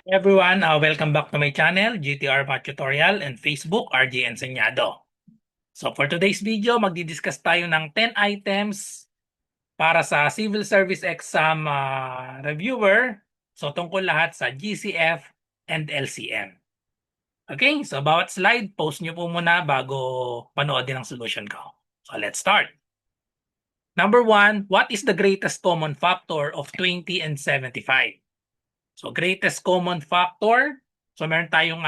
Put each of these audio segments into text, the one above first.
Everyone, welcome back to my channel, GTR Math Tutorial, and Facebook, RJ Enseñado. So for today's video, magdi-discuss tayo ng 10 items para sa Civil Service Exam Reviewer. So tungkol lahat sa GCF and LCM. Okay, so bawat slide, post nyo po muna bago panoodin ang solution ko. So let's start. Number 1, what is the greatest common factor of 20 and 75? So greatest common factor, so meron tayong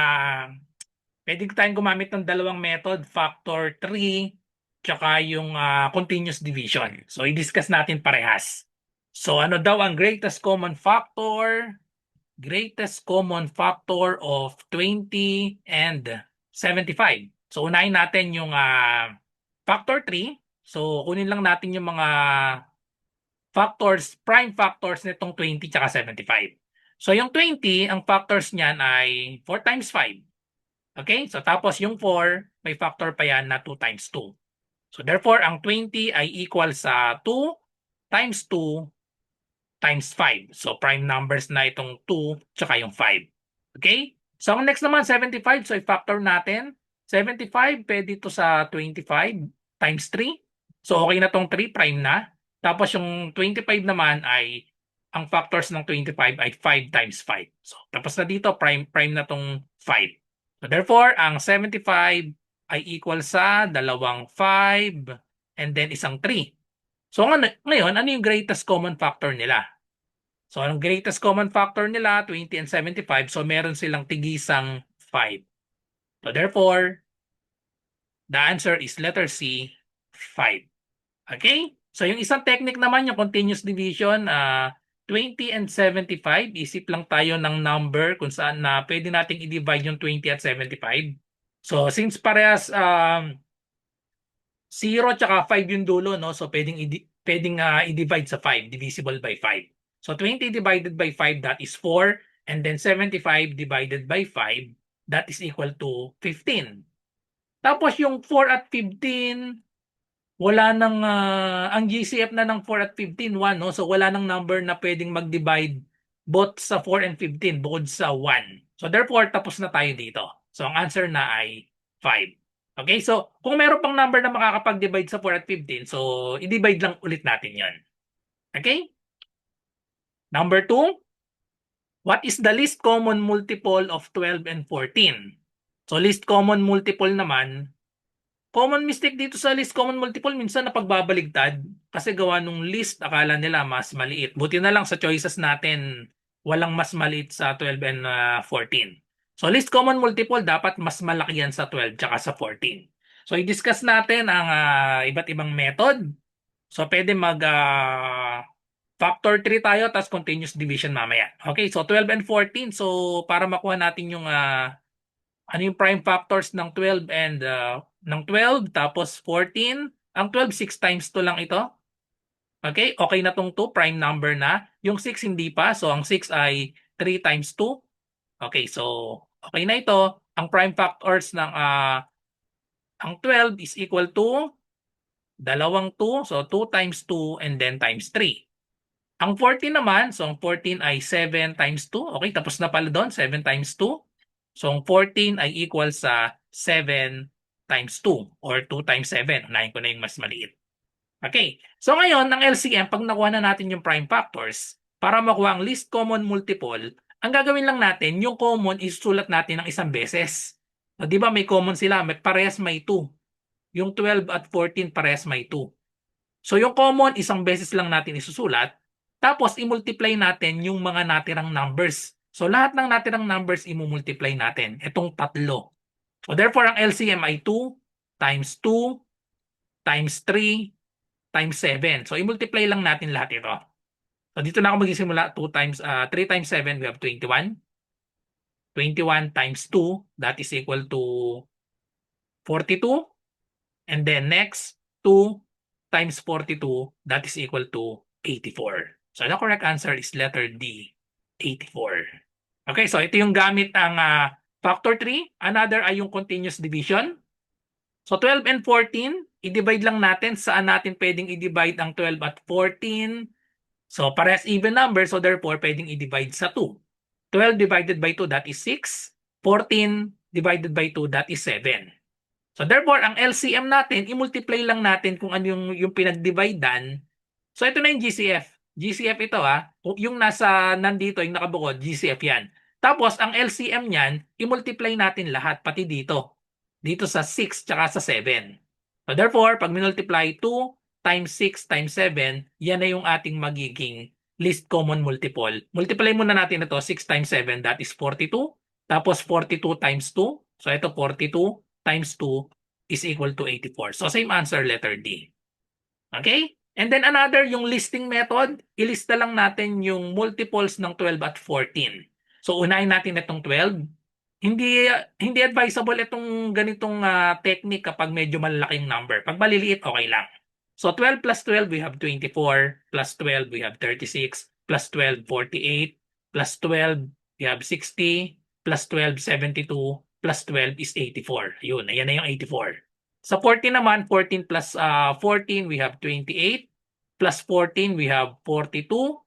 pwede tayong gumamit ng dalawang method, factor 3 tsaka yung continuous division. So i-discuss natin parehas. So ano daw ang greatest common factor? Greatest common factor of 20 and 75. So unahin natin yung factor 3. So kunin lang natin yung mga factors, prime factors nitong 20 tsaka 75. So yung 20, ang factors niyan ay 4 times 5. Okay? So tapos yung 4, may factor pa yan na 2 times 2. So therefore, ang 20 ay equal sa 2 times 2 times 5. So prime numbers na itong 2 tsaka yung 5. Okay? So ang next naman, 75. So i-factor natin. 75, pwede ito sa 25 times 3. So okay na tong 3, prime na. Tapos yung 25 naman ay, ang factors ng 25 ay 5 times 5. So tapos na dito, prime na tong 5. So therefore, ang 75 ay equal sa dalawang 5 and then isang 3. So ngayon, ano yung greatest common factor nila? So ang greatest common factor nila, 20 and 75. So meron silang tigisang 5. So therefore, the answer is letter C, 5. Okay? So yung isang technique naman, yung continuous division, 20 and 75, isip lang tayo ng number kung saan na pwede nating i-divide yung 20 at 75. So since parehas 0 tsaka 5 yung dulo, no? So pwedeng i-divide sa 5, divisible by 5. So 20 divided by 5, that is 4. And then 75 divided by 5, that is equal to 15. Tapos yung 4 at 15, wala nang ang GCF na ng 4 at 15, 1, no? So wala nang number na pwedeng mag-divide both sa 4 and 15 bukod sa 1. So therefore, tapos na tayo dito. So ang answer na ay 5. Okay, so kung meron pang number na makakapag-divide sa 4 at 15, so i-divide lang ulit natin yon. Okay? Number 2, what is the least common multiple of 12 and 14? So least common multiple naman, common mistake dito sa least common multiple, minsan napagbabaligtad kasi gawa nung list, akala nila mas maliit. Buti na lang sa choices natin, walang mas maliit sa 12 and 14. So least common multiple, dapat mas malaki yan sa 12 tsaka sa 14. So i-discuss natin ang iba't ibang method. So pwede mag factor 3 tayo tapos continuous division mamaya. Okay, so 12 and 14. So para makuha natin yung ano yung prime factors ng 12 and ng 12 tapos 14. Ang 12, 6 times 2 lang ito. Okay, okay na tong 2, prime number na. Yung 6 hindi pa, so ang 6 ay 3 times 2. Okay, so okay na ito. Ang prime factors ng ang 12 is equal to dalawang 2, so 2 times 2 and then times 3. Ang 14 naman, so ang 14 ay 7 times 2. Okay, tapos na pala doon, 7 times 2. So ang 14 ay equal sa 7 times 2 or 2 times 7. Unahin ko na yung mas maliit. Okay, so ngayon, ang LCM, pag nakuha na natin yung prime factors, para makuha ang least common multiple, ang gagawin lang natin, yung common isusulat natin ng isang beses. So, di ba may common sila, parehas may 2. Yung 12 at 14 parehas may 2. So yung common, isang beses lang natin isusulat. Tapos i-multiply natin yung mga natirang numbers. So lahat ng natirang numbers i-multiply natin. Itong tatlo. So therefore, ang LCM ay 2 times 2 times 3 times 7. So i-multiply lang natin lahat ito. So dito na ako magsisimula. 3 times 7, we have 21. 21 times 2, that is equal to 42. And then next, 2 times 42, that is equal to 84. So the correct answer is letter D, 84. Okay, so ito yung gamit ng factor 3. Another ay yung continuous division. So 12 and 14, i-divide lang natin. Saan natin pwedeng i-divide ang 12 at 14? So parehas even number, so therefore pwedeng i-divide sa 2. 12 divided by 2, that is 6. 14 divided by 2, that is 7. So therefore, ang LCM natin, i-multiply lang natin kung ano yung pinag-dividean. So ito na yung GCF. GCF ito yung nandito, yung nakabukod, GCF yan. Tapos ang LCM niyan, i-multiply natin lahat, pati dito. Dito sa 6 tsaka sa 7. So therefore, pag minultiply 2 times 6 times 7, yan na yung ating magiging least common multiple. Multiply muna natin ito, 6 times 7, that is 42. Tapos 42 times 2. So ito 42 times 2 is equal to 84. So same answer, letter D. Okay? And then another, yung listing method, ilista lang natin yung multiples ng 12 at 14. So unahin natin itong 12. Hindi advisable itong ganitong technique kapag medyo malalaking number. Pag maliliit, okay lang. So 12 plus 12, we have 24. Plus 12, we have 36. Plus 12, 48. Plus 12, we have 60. Plus 12, 72. Plus 12 is 84. Yun, ayan na yung 84. Sa 14 naman, 14 plus 14, we have 28. Plus 14, we have 42.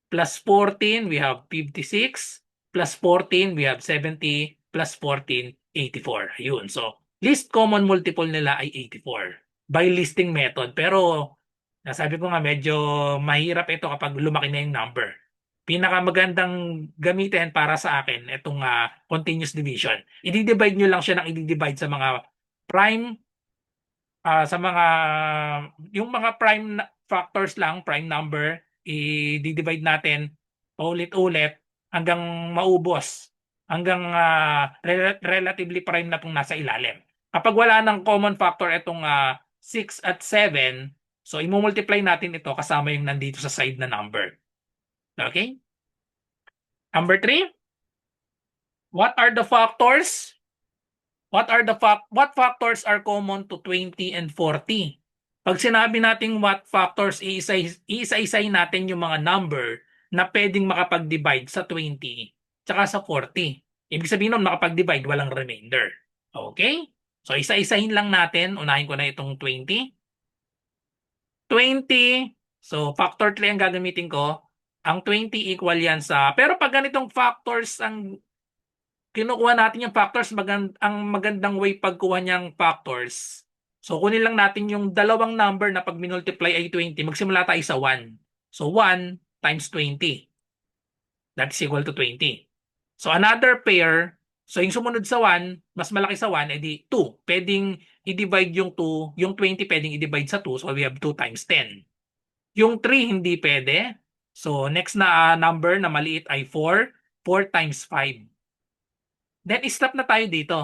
Plus 14, we have 56. Plus 14, we have 70. Plus 14, 84. Yun. So, least common multiple nila ay 84 by listing method. Pero, nasabi ko nga, medyo mahirap ito kapag lumaki na yung number. Pinakamagandang gamitin para sa akin itong continuous division. I-divide nyo lang siya ng i-divide sa mga prime, sa mga, yung mga prime factors lang, prime number, i-divide natin ulit-ulit hanggang maubos. Hanggang relatively prime na itong nasa ilalim. Kapag wala ng common factor itong 6 at 7, so i-multiply natin ito kasama yung nandito sa side na number. Okay? Number 3. What are the factors? What factors are common to 20 and 40? Pag sinabi nating what factors, iisa-isahin natin yung mga number na pwedeng makapag-divide sa 20 tsaka sa 40. Ibig sabihin nun, makapag-divide, walang remainder. Okay? So, isa-isahin lang natin. Unahin ko na itong 20. 20. So, factor 3 ang gagamitin ko. Ang 20 equal yan sa... Pero pag ganitong factors ang kinukuha natin yung factors, ang magandang way pagkuha niyang factors. So, kunin lang natin yung dalawang number na pag minultiply ay 20. Magsimula tayo sa 1. So, 1 times 20. That's equal to 20. So, another pair. So, yung sumunod sa 1, mas malaki sa 1, edi 2. Pwedeng i-divide yung 2. Yung 20 pwedeng i-divide sa 2. So, we have 2 times 10. Yung 3, hindi pwede. So, next na number na maliit ay 4. 4 times 5. Then, stop na tayo dito.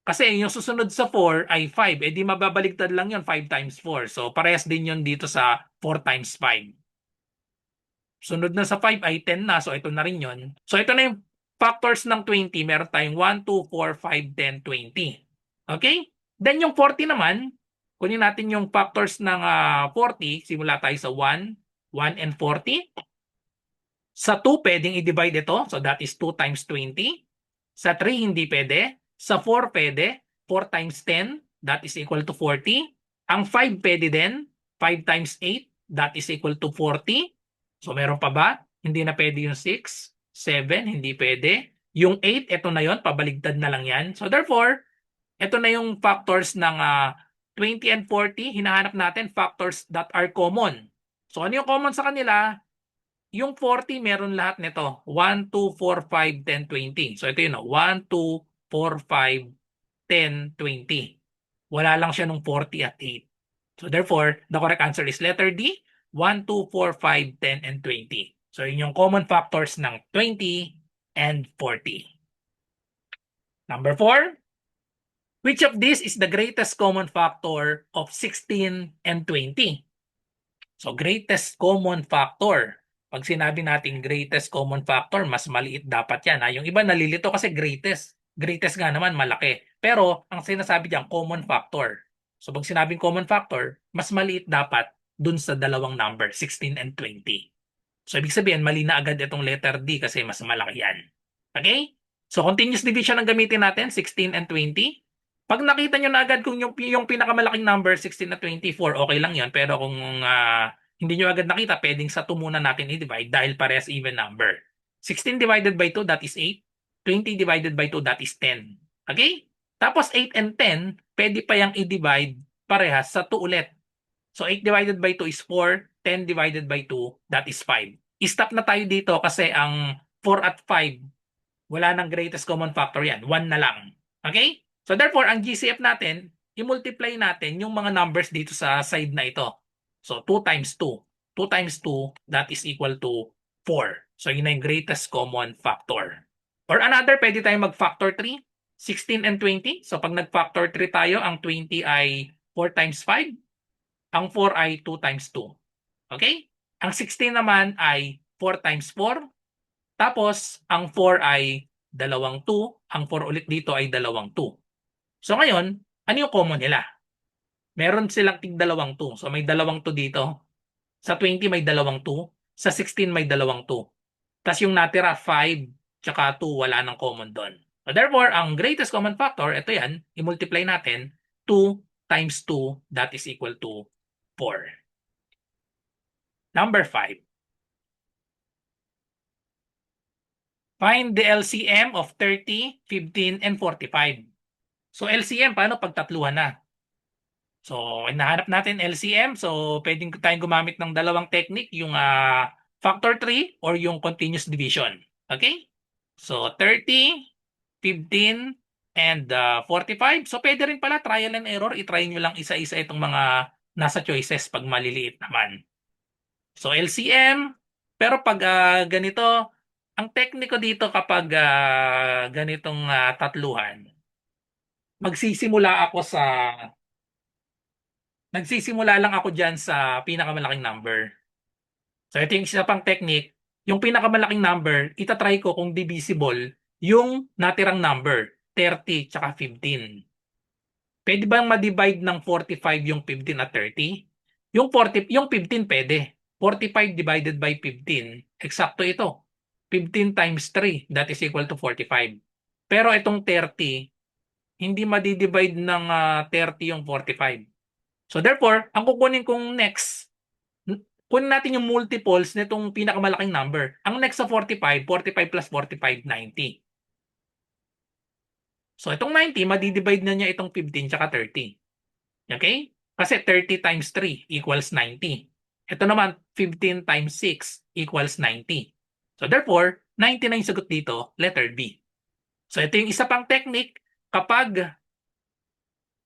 Kasi yung susunod sa 4 ay 5. Eh di mababaligtad lang yun, 5 times 4. So, parehas din yun dito sa 4 times 5. Sunod na sa 5 ay 10 na. So, ito na rin yun. So, ito na yung factors ng 20. Meron tayong 1, 2, 4, 5, 10, 20. Okay? Then, yung 40 naman, kunin natin yung factors ng 40. Simula tayo sa 1, 1 and 40. Sa 2, pwedeng i-divide ito. So, that is 2 times 20. Sa 3, hindi pwede. Sa 4, pwede. 4 times 10, that is equal to 40. Ang 5, pwede din. 5 times 8, that is equal to 40. So, meron pa ba? Hindi na pwede yung 6. 7, hindi pwede. Yung 8, ito na yon, pabaligtad na lang yan. So, therefore, ito na yung factors ng 20 and 40. Hinahanap natin factors that are common. So, ano yung common sa kanila? Yung 40, meron lahat nito. 1, 2, 4, 5, 10, 20. So, ito yun. 1, 2, 4, 5, 10, 20. Wala lang siya nung 40 at 8. So, therefore, the correct answer is letter D. 1, 2, 4, 5, 10, and 20. So, yun yung common factors ng 20 and 40. Number 4. Which of these is the greatest common factor of 16 and 20? So, greatest common factor. Pag sinabi natin greatest common factor, mas maliit dapat yan. Yung iba nalilito kasi greatest. Greatest nga naman, malaki. Pero, ang sinasabi diyan common factor. So, pag sinabing common factor, mas maliit dapat dun sa dalawang number, 16 and 20. So, ibig sabihin, mali na agad itong letter D kasi mas malaki yan. Okay? So, continuous division ang gamitin natin, 16 and 20. Pag nakita nyo na agad kung yung pinakamalaking number, 16 at 24, okay lang yon. Pero kung hindi nyo agad nakita, pwedeng sa 2 muna natin i-divide dahil parehas even number. 16 divided by 2, that is 8. 20 divided by 2, that is 10. Okay? Tapos 8 and 10, pwede pa yung i-divide parehas sa 2 ulit. So 8 divided by 2 is 4. 10 divided by 2, that is 5. I-stop na tayo dito kasi ang 4 at 5, wala nang greatest common factor yan. 1 na lang. Okay? So therefore, ang GCF natin, i-multiply natin yung mga numbers dito sa side na ito. So 2 times 2. 2 times 2, that is equal to 4. So yun na yung greatest common factor. Or another, pwede tayong mag-factor 3. 16 and 20. So pag nag-factor 3 tayo, ang 20 ay 4 times 5. Ang 4 ay 2 times 2. Okay? Ang 16 naman ay 4 times 4. Tapos, ang 4 ay dalawang 2. Ang 4 ulit dito ay dalawang 2. So ngayon, ano yung common nila? Meron silang tig dalawang 2. So may dalawang 2 dito. Sa 20 may dalawang 2. Sa 16 may dalawang 2. Tapos yung natira 5 tsaka 2, wala nang common doon. So therefore, ang greatest common factor, ito yan, i-multiply natin, 2 times 2, that is equal to 4. Number 5. Find the LCM of 30, 15, and 45. So LCM, paano pag tatluhan na? So, hinahanap natin LCM. So, pwedeng tayong gumamit ng dalawang technique, yung factor 3 or yung continuous division. Okay? So, 30, 15, and 45. So, pwede rin pala trial and error. I-try nyo lang isa-isa itong mga nasa choices pag maliliit naman. So, LCM. Pero pag ganito, ang tekniko dito kapag ganitong tatluhan, Nagsisimula lang ako dyan sa pinakamalaking number. So ito yung isa pang technique. Yung pinakamalaking number, itatry ko kung divisible yung natirang number, 30 tsaka 15. Pwede bang ma-divide ng 45 yung 15 at 30? Yung 15 pwede. 45 divided by 15, eksakto ito. 15 times 3, that is equal to 45. Pero itong 30, hindi ma-divide ng 30 yung 45. So therefore, ang kukunin kong next, kunin natin yung multiples nitong pinakamalaking number. Ang next sa 45, 45 plus 45, 90. So itong 90, madidivide na niya itong 15 tsaka 30. Okay? Kasi 30 times 3 equals 90. Ito naman, 15 times 6 equals 90. So therefore, 90 na yung sagot dito, letter B. So ito yung isa pang technique. Kapag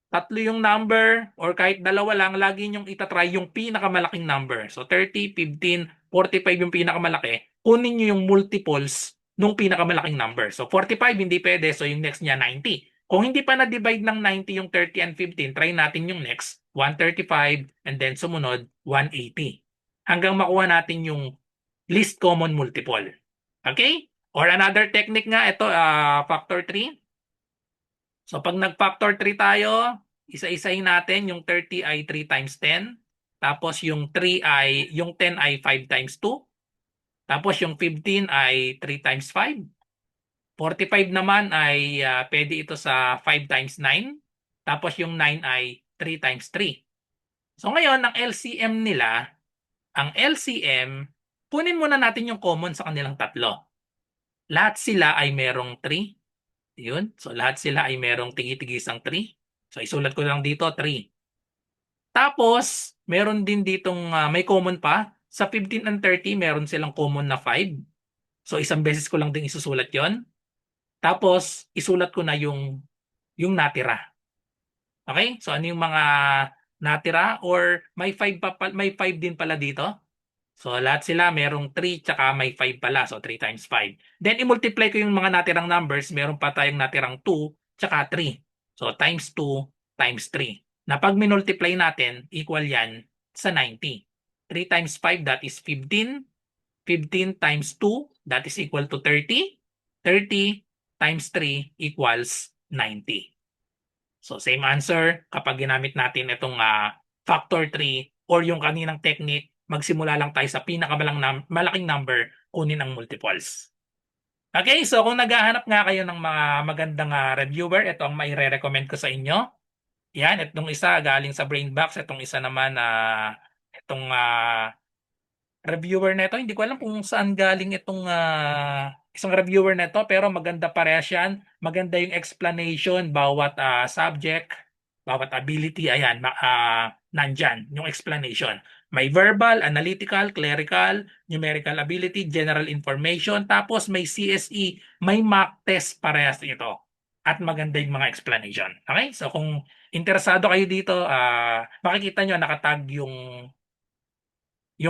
tatlo yung number or kahit dalawa lang, lagi nyong itatry yung pinakamalaking number. So 30, 15, 45 yung pinakamalaki. Kunin nyo yung multiples nung pinakamalaking number. So 45 hindi pwede, so yung next niya 90. Kung hindi pa na-divide ng 90 yung 30 and 15, try natin yung next, 135, and then sumunod, 180. Hanggang makuha natin yung least common multiple. Okay? Or another technique nga, ito, factor 3. So pag nag-factor 3 tayo, isa-isahin natin, yung 30 ay 3 times 10. Tapos yung 10 ay 5 times 2. Tapos yung 15 ay 3 times 5. 45 naman ay pwede ito sa 5 times 9. Tapos yung 9 ay 3 times 3. So ngayon, ang LCM, kunin muna natin yung common sa kanilang tatlo. Lahat sila ay merong 3. Yun. So lahat sila ay merong tigi-tigisang 3. So isulat ko lang dito 3. Tapos meron din ditong may common pa. Sa 15 and 30 meron silang common na 5. So isang beses ko lang din isusulat 'yon. Tapos isulat ko na yung natira. Okay? So ano yung mga natira or may 5 may 5 din pala dito. So lahat sila merong 3 tsaka may 5 pala. So 3 times 5. Then i-multiply ko yung mga natirang numbers. Meron pa tayong natirang 2 tsaka 3. So times 2 times 3. Na pag minultiply natin, equal yan sa 90. 3 times 5, that is 15. 15 times 2, that is equal to 30. 30 times 3 equals 90. So same answer kapag ginamit natin itong factor 3 or yung kaninang technique, magsimula lang tayo sa malaking number, kunin ang multiples. Okay, so kung naghahanap nga kayo ng mga magandang reviewer, ito ang maire-recommend ko sa inyo. Yan, itong isa galing sa Brainbox, itong isa naman itong reviewer nito. Hindi ko alam kung saan galing itong isang reviewer nito, pero maganda parehas yan. Maganda yung explanation bawat subject, bawat ability. Ayan, nandyan yung explanation. May verbal, analytical, clerical, numerical ability, general information, tapos may CSE, may mock test parehas ito. At maganda yung mga explanation. Okay? So kung interesado kayo dito, makikita nyo nakatag yung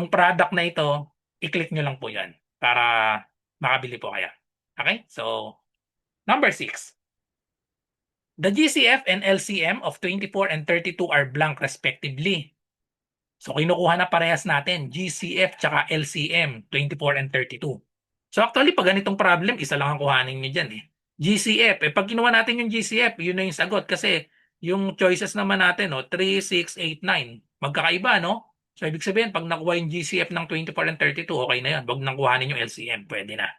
product na ito, i-click nyo lang po yan para makabili po kayo. Okay? So, number 6. The GCF and LCM of 24 and 32 are blank respectively. So, kinukuha na parehas natin, GCF tsaka LCM, 24 and 32. So, actually, pag ganitong problem, isa lang ang kuhanin nyo dyan eh. GCF, pag kinuha natin yung GCF, yun na yung sagot kasi yung choices naman natin, 3, 6, 8, 9. Magkakaiba, no? So, ibig sabihin, pag nakuha yung GCF ng 24 and 32, okay na yun. Huwag nang kuhanin yung LCM, pwede na.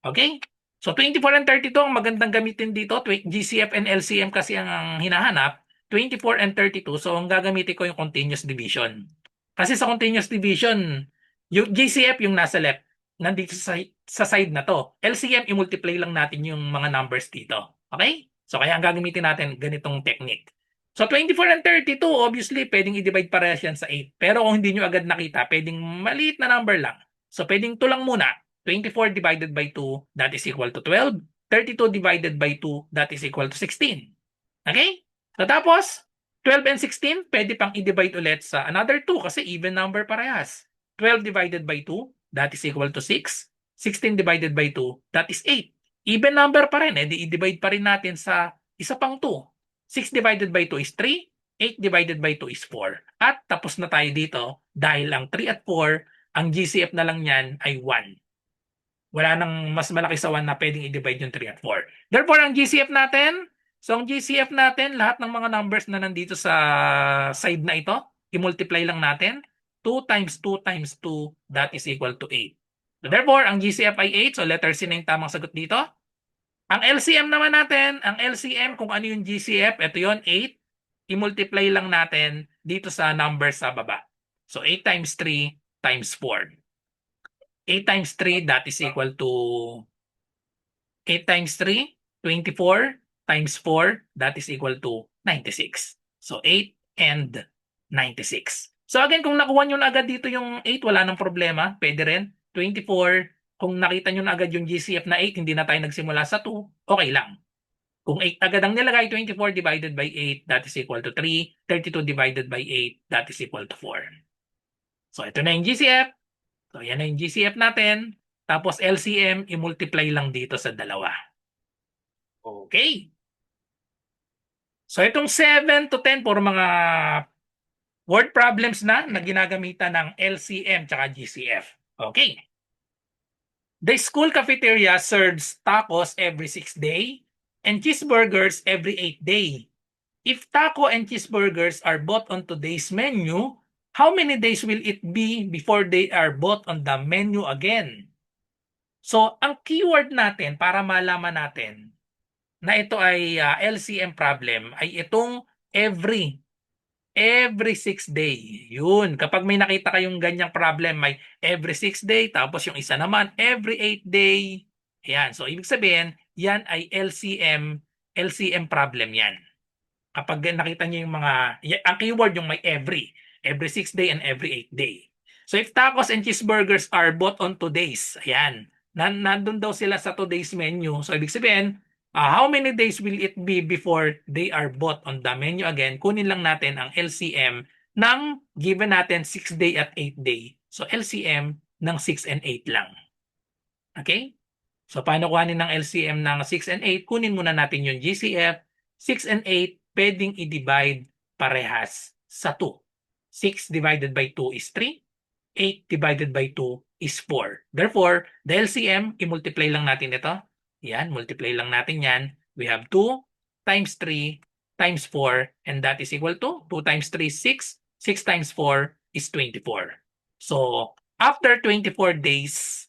Okay? So 24 and 32 ang magandang gamitin dito. GCF and LCM kasi ang hinahanap. 24 and 32. So ang gagamitin ko yung continuous division. Kasi sa continuous division, yung GCF yung nasa left, nandito sa side na to. LCM, i-multiply lang natin yung mga numbers dito. Okay? So kaya ang gagamitin natin ganitong technique. So 24 and 32, obviously, pwedeng i-divide parehas yan sa 8. Pero kung hindi nyo agad nakita, pwedeng maliit na number lang. So pwedeng 2 lang muna. 24 divided by 2, that is equal to 12. 32 divided by 2, that is equal to 16. Okay? So tapos, 12 and 16, pwede pang i-divide ulit sa another 2 kasi even number parehas. 12 divided by 2, that is equal to 6. 16 divided by 2, that is 8. Even number pa rin, i-divide pa rin natin sa isa pang 2. 6 divided by 2 is 3. 8 divided by 2 is 4. At tapos na tayo dito dahil ang 3 at 4, ang GCF na lang yan ay 1. Wala nang mas malaki sa 1 na pwedeng i-divide yung 3 at 4. Therefore, ang GCF natin, lahat ng mga numbers na nandito sa side na ito, i-multiply lang natin. 2 times 2 times 2, that is equal to 8. So therefore, ang GCF ay 8. So letter C na yung tamang sagot dito. Ang LCM naman natin, ang LCM kung ano yung GCF, ito yon 8. I-multiply lang natin dito sa number sa baba. So 8 times 3 times 4. 8 times 3, that is equal to 8 times 3, 24 times 4, that is equal to 96. So 8 and 96. So again, kung nakuha nyo na agad dito yung 8, wala nang problema. Pwede rin. 24, kung nakita nyo na agad yung GCF na 8, hindi na tayo nagsimula sa 2, okay lang. Kung 8 agad ang nilagay, 24 divided by 8, that is equal to 3. 32 divided by 8, that is equal to 4. So ito na yung GCF. So yan na yung GCF natin. Tapos LCM, i-multiply lang dito sa dalawa. Okay. So itong 7 to 10, puro mga word problems na ginagamitan ng LCM tsaka GCF. Okay. The school cafeteria serves tacos every 6 day and cheeseburgers every 8 day. If taco and cheeseburgers are bought on today's menu, how many days will it be before they are bought on the menu again? So, ang keyword natin para malaman natin na ito ay LCM problem ay itong every 6 day. Yun, kapag may nakita kayong ganyang problem, may every 6 day, tapos yung isa naman every 8 day. Ayan, so ibig sabihin, yan ay LCM problem yan. Kapag nakita niyo yung mga, ang keyword yung may every 6 day and every 8 day. So if tacos and cheeseburgers are bought on today's, ayan, nandun daw sila sa today's menu. So ibig sabihin, how many days will it be before they are bought on the menu again? Kunin lang natin ang LCM ng given natin 6 day at 8 day. So LCM ng 6 and 8 lang. Okay? So paano kuhanin ng LCM ng 6 and 8? Kunin muna natin yung GCF. 6 and 8 pwedeng i-divide parehas sa 2. 6 divided by 2 is 3. 8 divided by 2 is 4. Therefore, the LCM, i-multiply lang natin ito. Yan, multiply lang natin yan. We have 2 times 3 times 4 and that is equal to 2 times 3 is 6. 6 times 4 is 24. So, after 24 days,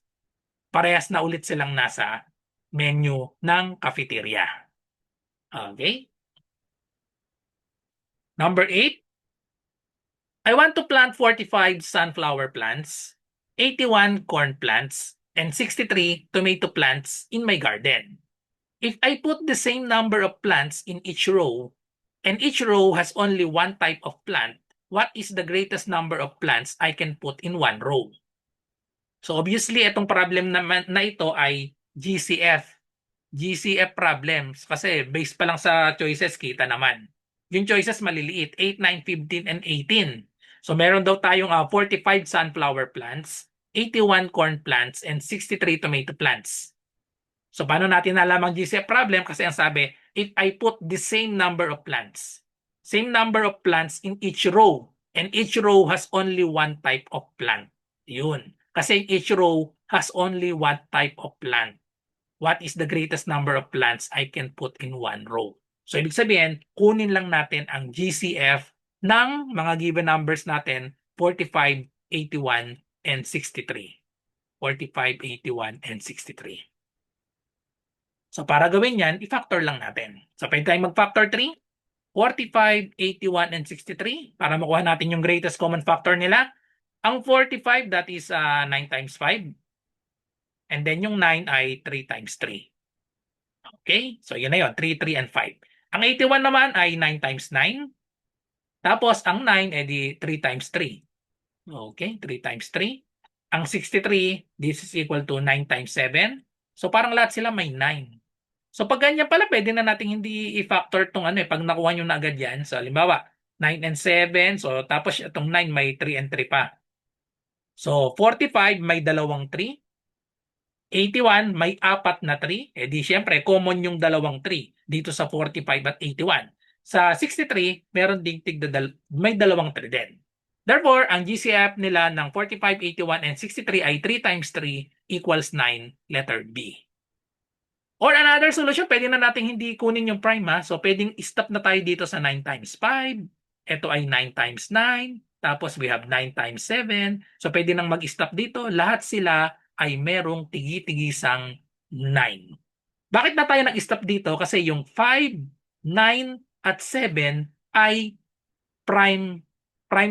parehas na ulit silang nasa menu ng cafeteria. Okay? Number 8. I want to plant 45 sunflower plants 81 corn plants, and 63 tomato plants in my garden. If I put the same number of plants in each row, and each row has only one type of plant, what is the greatest number of plants I can put in one row? So obviously, itong problem naman na ito ay GCF. GCF problems kasi based pa lang sa choices kita naman. Yung choices maliliit, 8, 9, 15, and 18. So meron daw tayong 45 sunflower plants, 81 corn plants, and 63 tomato plants. So paano natin nalaman ang GCF problem? Kasi ang sabi, if I put the same number of plants in each row, and each row has only one type of plant. Yun. Kasi each row has only one type of plant. What is the greatest number of plants I can put in one row? So ibig sabihin, kunin lang natin ang GCF ng mga given numbers natin, 45, 81, and 63. 45, 81, and 63. So para gawin yan, i-factor lang natin. So pwede tayong mag-factor 3, 45, 81, and 63 para makuha natin yung greatest common factor nila. Ang 45, that is 9 times 5. And then yung 9 ay 3 times 3. Okay? So yun na yun, 3, 3, and 5. Ang 81 naman ay 9 times 9. Tapos ang 9 edi 3 times 3. Okay, 3 times 3. Ang 63, this is equal to 9 times 7. So parang lahat sila may 9. So pag ganyan pala, pwede na natin hindi i-factor itong pag nakuha nyo na agad yan. So halimbawa, 9 and 7. So tapos itong 9 may 3 and 3 pa. So 45 may dalawang 3. 81 may 4 na 3. Eh di syempre, common yung dalawang 3 dito sa 45 at 81. Sa 63, meron ding may dalawang 3 din. Therefore, ang GCF nila ng 45, 81, and 63 ay 3 times 3 equals 9, letter B. Or another solution, pwede na natin hindi kunin yung prime ha. So pwedeng stop na tayo dito sa 9 times 5. Ito ay 9 times 9. Tapos we have 9 times 7. So pwede nang mag-stop dito. Lahat sila ay merong tigi-tigisang 9. Bakit na tayo nag-stop dito? Kasi yung 5, 9, at 7 ay prime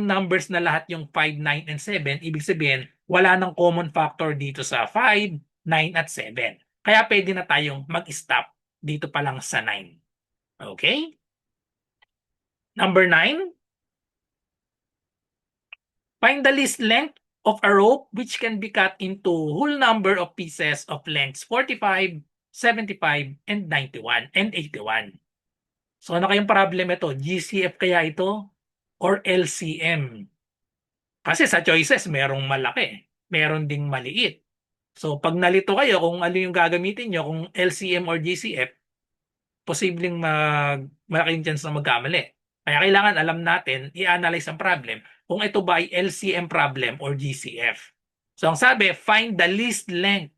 numbers na lahat yung 5, 9, and 7. Ibig sabihin, wala nang common factor dito sa 5, 9, at 7. Kaya pwede na tayong mag-stop dito pa lang sa 9. Okay? Number 9. Find the least length of a rope which can be cut into whole number of pieces of lengths 45, 75, and 91, and 81. So ano kayong problem ito? GCF kaya ito? Or LCM? Kasi sa choices, merong malaki. Meron ding maliit. So pag nalito kayo kung ano yung gagamitin nyo, kung LCM or GCF, posibleng malaking chance na magkamali. Kaya kailangan alam natin, i-analyze ang problem kung ito ba ay LCM problem or GCF. So ang sabi, find the least length.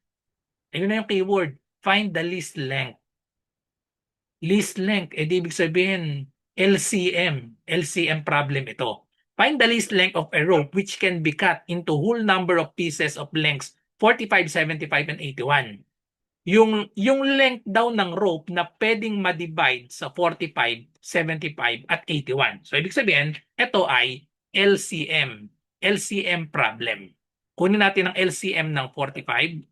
Ayun na yung keyword. Find the least length. Least length, ibig sabihin LCM. LCM problem ito. Find the least length of a rope which can be cut into whole number of pieces of lengths 45, 75, and 81. Yung length daw ng rope na pwedeng ma-divide sa 45, 75, at 81. So ibig sabihin, ito ay LCM. LCM problem. Kunin natin ang LCM ng 45,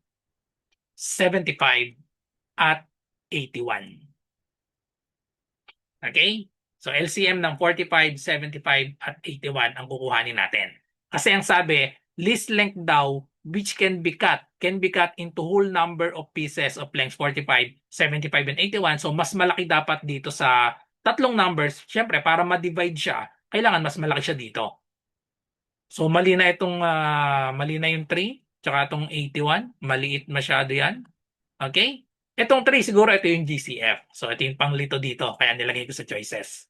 75, at 81. Okay? So LCM ng 45, 75, at 81 ang kukuhanin natin. Kasi ang sabi, least length daw which can be cut into whole number of pieces of length 45, 75, and 81. So mas malaki dapat dito sa tatlong numbers. Siyempre, para ma-divide siya, kailangan mas malaki siya dito. So mali na yung 3, tsaka itong 81. Maliit masyado yan. Okay? Itong 3, siguro ito yung GCF. So ito yung panglito dito. Kaya nilagay ko sa choices.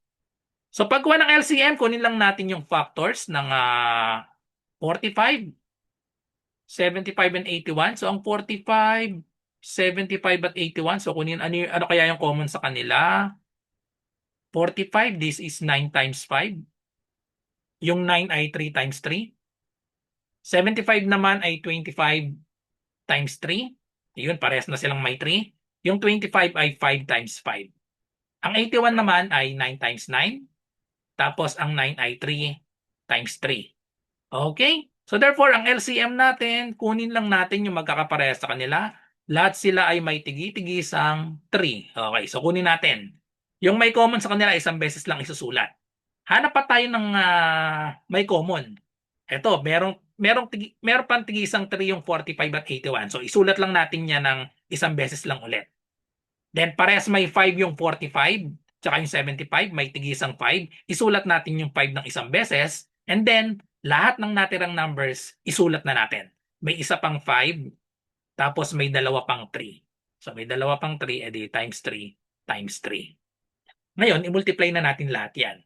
So pagkuha ng LCM, kunin lang natin yung factors ng 45, 75, and 81. So ang 45, 75, at 81. So kunin ano kaya yung common sa kanila? 45, this is 9 times 5. Yung 9 ay 3 times 3. 75 naman ay 25 times 3. Yun, parehas na silang may 3. Yung 25 ay 5 times 5. Ang 81 naman ay 9 times 9. Tapos ang 9 ay 3 times 3. Okay? So therefore, ang LCM natin, kunin lang natin yung magkakaparehas sa kanila. Lahat sila ay may tigi-tigisang 3. Okay, so kunin natin. Yung may common sa kanila, isang beses lang isusulat. Hanap pa tayo ng may common. Ito, meron pang tigisang 3 yung 45 at 81. So isulat lang natin yan ng isang beses lang ulit. Then parehas may 5 yung 45, tsaka yung 75, may tigisang 5. Isulat natin yung 5 ng isang beses. And then, lahat ng natirang numbers, isulat na natin. May isa pang 5, tapos may dalawa pang 3. So may dalawa pang 3, edi times 3 times 3. Ngayon, i-multiply na natin lahat yan.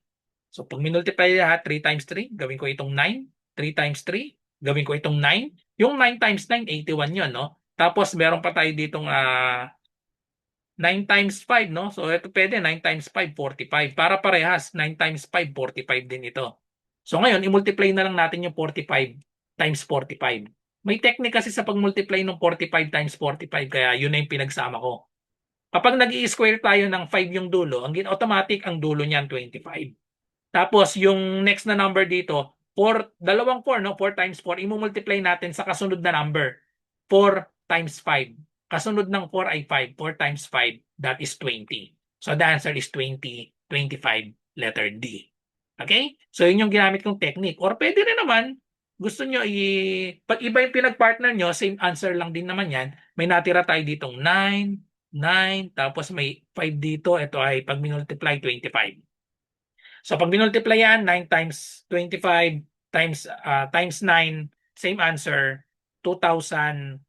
So pag minultiply lahat, 3 times 3, gawin ko itong 9. 3 times 3, gawin ko itong 9. Yung 9 times 9, 81 yun, no? Tapos meron pa tayo ditong 9 times 5, no? So ito pwede, 9 times 5, 45. Para parehas, 9 times 5, 45 din ito. So ngayon, i-multiply na lang natin yung 45 times 45. May technique kasi sa pag-multiply ng 45 times 45, kaya yun na yung pinagsama ko. Kapag nag-i-square tayo ng 5 yung dulo, ang automatic ang dulo niyan 25. Tapos yung next na number dito, 4, dalawang 4, no? 4 times 4, i-multiply natin sa kasunod na number. 4 times 5. Kasunod ng 4 ay 5. 4 times 5, that is 20. So the answer is 20, 25, letter D. Okay? So yun yung ginamit kong technique. Or pwede rin naman, gusto nyo pag iba yung pinag-partner nyo, same answer lang din naman yan. May natira tayo ditong 9, 9, tapos may 5 dito. Ito ay pag minultiply, 25. So pag minultiply yan, 9 times 25 times 9, same answer, 2,025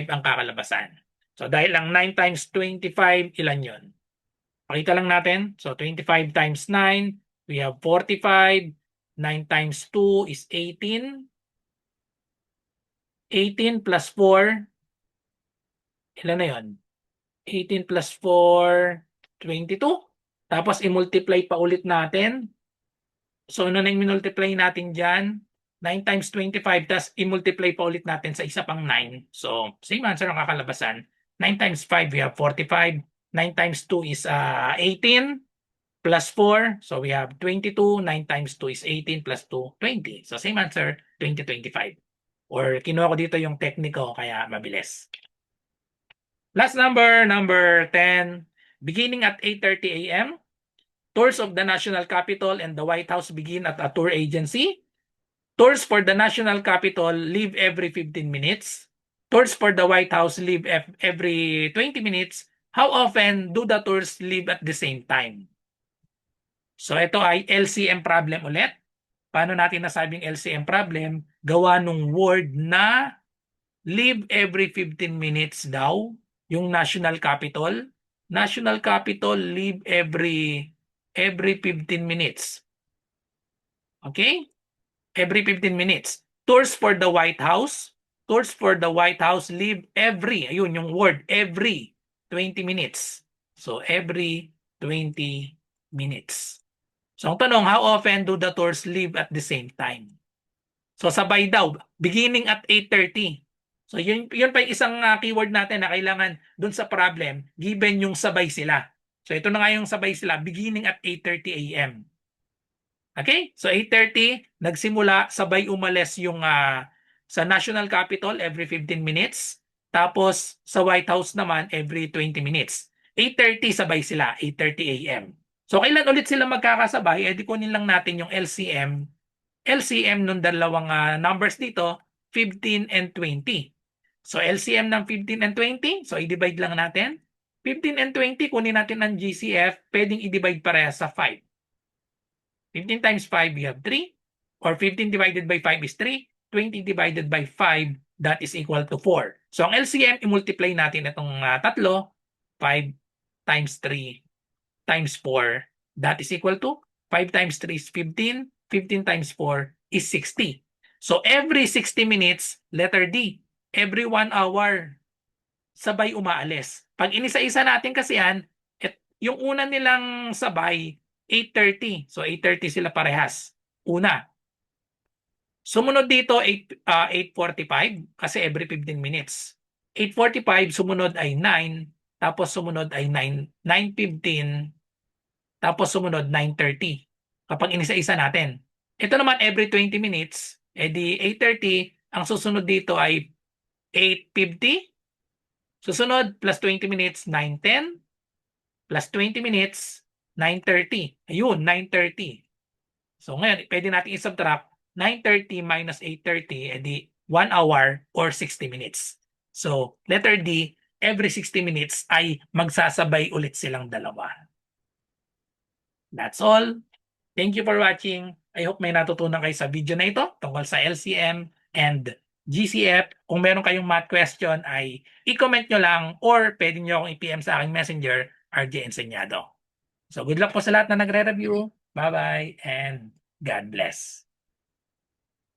ang kakalabasan. So dahil lang 9 times 25, ilan yun? Pakita lang natin. So 25 times 9, we have 45. 9 times 2 is 18. 18 plus 4, ilan na yun? 18 plus 4, 22. Tapos i-multiply pa ulit natin. So ano na yung minultiply natin dyan? 9 times 25, tapos i-multiply pa ulit natin sa isa pang 9. So same answer ang kakalabasan. 9 times 5, we have 45. 9 times 2 is 18 plus 4. So we have 22. 9 times 2 is 18 plus 2, 20. So same answer, 20, 25. Or kinuha ko dito yung tekniko kaya mabilis. Last number, number 10. Beginning at 8:30 a.m., tours of the National Capitol and the White House begin at a tour agency. Tours for the National Capitol leave every 15 minutes. Tours for the White House leave every 20 minutes. How often do the tours leave at the same time? So ito ay LCM problem ulit. Paano natin nasabing LCM problem? Gawa nung word na leave every 15 minutes daw yung National Capitol. National Capitol leave every 15 minutes. Okay? Every 15 minutes. Tours for the White House. Tours for the White House leave every, ayun yung word, every 20 minutes. So every 20 minutes. So ang tanong, how often do the tours leave at the same time? So sabay daw, beginning at 8:30. So yun pa yung isang keyword natin na kailangan dun sa problem, given yung sabay sila. So ito na nga yung sabay sila, beginning at 8:30 a.m. Okay? So 8:30, nagsimula, sabay umalis yung sa National Capitol every 15 minutes. Tapos sa White House naman every 20 minutes. 8:30 sabay sila, 8:30 a.m. So kailan ulit sila magkakasabay? Eh di kunin lang natin yung LCM. LCM nung dalawang numbers dito, 15 and 20. So LCM ng 15 and 20, so i-divide lang natin. 15 and 20, kunin natin ang GCF, pwedeng i-divide parehas sa 5. 15 times 5, we have 3. Or 15 divided by 5 is 3. 20 divided by 5, that is equal to 4. So ang LCM, i-multiply natin itong tatlo. 5 times 3 times 4, that is equal to 5 times 3 is 15. 15 times 4 is 60. So every 60 minutes, letter D, every 1 hour, sabay umaalis. Pag inisa-isa natin kasi yan, yung una nilang sabay, 8:30. So 8:30 sila parehas. Una. Sumunod dito 8:45 kasi every 15 minutes. 8:45 sumunod ay 9, tapos sumunod ay 9:15, tapos sumunod 9:30. Kapag inisa-isa natin. Ito naman every 20 minutes, Eh di 8:30, ang susunod dito ay 8:50. Susunod, plus 20 minutes, 9:10. Plus 20 minutes, 9:30. Ayun, 9:30. So ngayon, pwede natin i-subtract 9:30 minus 8:30, edi 1 hour or 60 minutes. So, letter D, every 60 minutes ay magsasabay ulit silang dalawa. That's all. Thank you for watching. I hope may natutunan kayo sa video na ito tungkol sa LCM and GCF. Kung meron kayong math question ay i-comment nyo lang or pwede nyo akong i-PM sa aking messenger, RJ Enseñado. So good luck po sa lahat na nagre-review. Bye-bye and God bless.